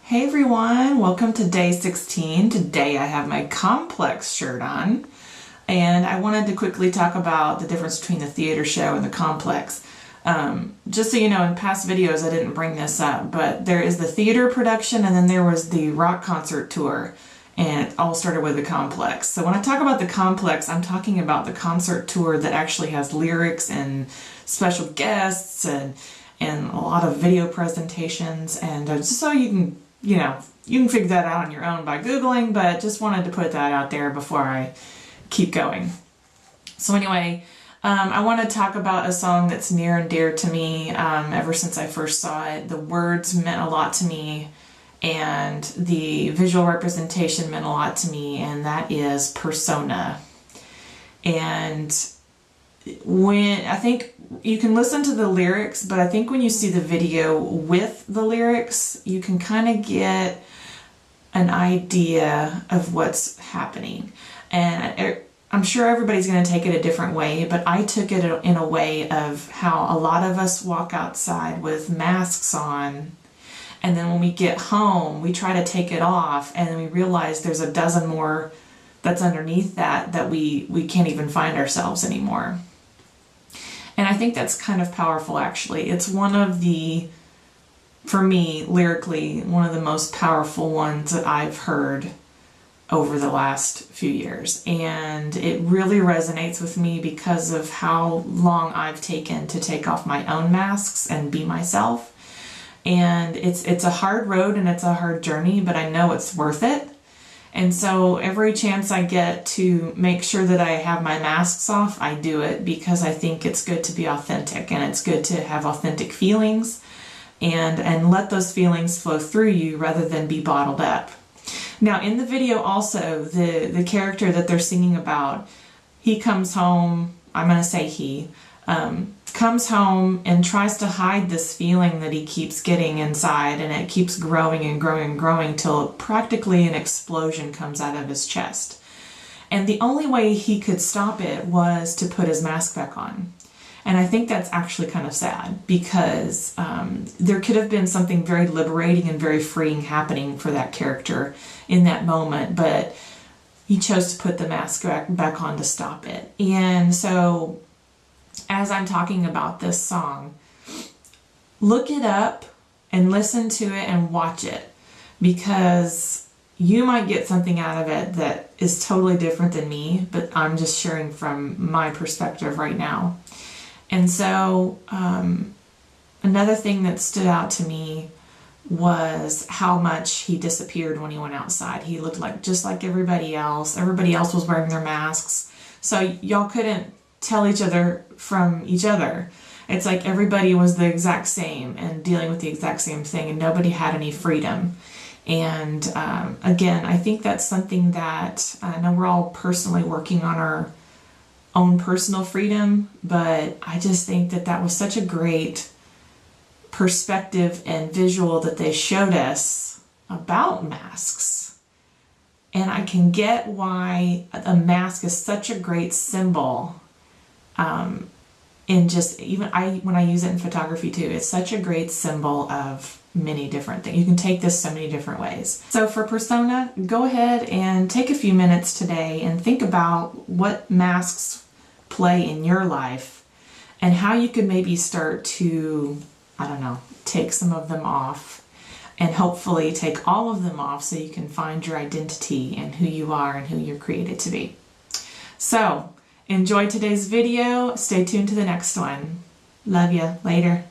Hey everyone, welcome to day 16. Today I have my complex shirt on, and I wanted to quickly talk about the difference between the theater show and the complex. Just so you know, in past videos I didn't bring this up, but there is the theater production and then there was the rock concert tour, and it all started with the complex. So when I talk about the complex, I'm talking about the concert tour that actually has lyrics and special guests and a lot of video presentations, and just so you can you can figure that out on your own by Googling, but just wanted to put that out there before I keep going. So anyway, I want to talk about a song that's near and dear to me ever since I first saw it. The words meant a lot to me, and the visual representation meant a lot to me, and that is Persona. And when I think you can listen to the lyrics, but I think when you see the video with the lyrics, you can kind of get an idea of what's happening. And I'm sure everybody's going to take it a different way, but I took it in a way of how a lot of us walk outside with masks on, and then when we get home, we try to take it off, and then we realize there's a dozen more that's underneath that we can't even find ourselves anymore. And I think that's kind of powerful, actually. It's one of the, for me, lyrically, one of the most powerful ones that I've heard over the last few years. And it really resonates with me because of how long I've taken to take off my own masks and be myself. And it's a hard road and it's a hard journey, but I know it's worth it. And so every chance I get to make sure that I have my masks off, I do it because I think it's good to be authentic, and it's good to have authentic feelings and let those feelings flow through you rather than be bottled up. Now in the video also, the character that they're singing about, he comes home, I'm going to say he, comes home and tries to hide this feeling that he keeps getting inside, and it keeps growing and growing and growing till practically an explosion comes out of his chest. And the only way he could stop it was to put his mask back on. And I think that's actually kind of sad, because there could have been something very liberating and very freeing happening for that character in that moment, but he chose to put the mask back on to stop it. And so as I'm talking about this song, look it up and listen to it and watch it, because you might get something out of it that is totally different than me, but I'm just sharing from my perspective right now. And so another thing that stood out to me was how much he disappeared when he went outside. He looked like just like everybody else. Everybody else was wearing their masks, so y'all couldn't tell each other from each other. It's like everybody was the exact same and dealing with the exact same thing, and nobody had any freedom. And again, I think that's something that I know we're all personally working on our own personal freedom, but I just think that that was such a great perspective and visual that they showed us about masks. And I can get why a mask is such a great symbol. In just even when I use it in photography too, it's such a great symbol of many different things. You can take this so many different ways. So for Persona, go ahead and take a few minutes today and think about what masks play in your life and how you could maybe start to, I don't know, take some of them off, and hopefully take all of them off so you can find your identity and who you are and who you're created to be. So enjoy today's video. Stay tuned to the next one. Love ya. Later.